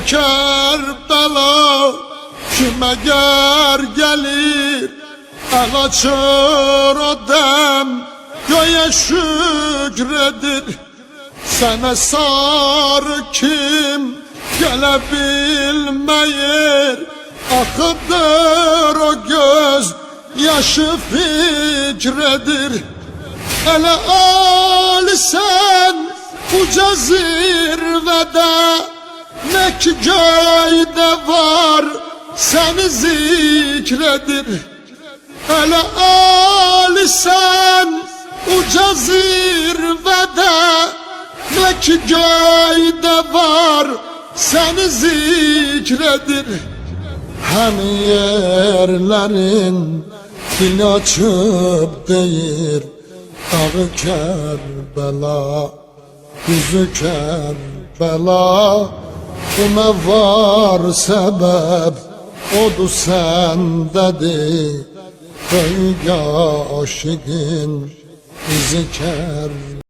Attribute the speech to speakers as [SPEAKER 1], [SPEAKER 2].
[SPEAKER 1] Kerbela kime ger gelir, el açır o dem göğe şükredir. Sana sarı kim gelebilmeyir, akıdır o göz yaşı fikredir. Ele Ali sen uca zirvede, ne ki göyde var seni zikredir. Ele Ali sen uca zirvede, ne ki göyde var seni zikredir. Hem yerlerin dil açıp deyir, dağı Kerbela, yüzü Kerbela. Buna var sebep, odu sendedir. Köyge aşıkın izi Kerbela.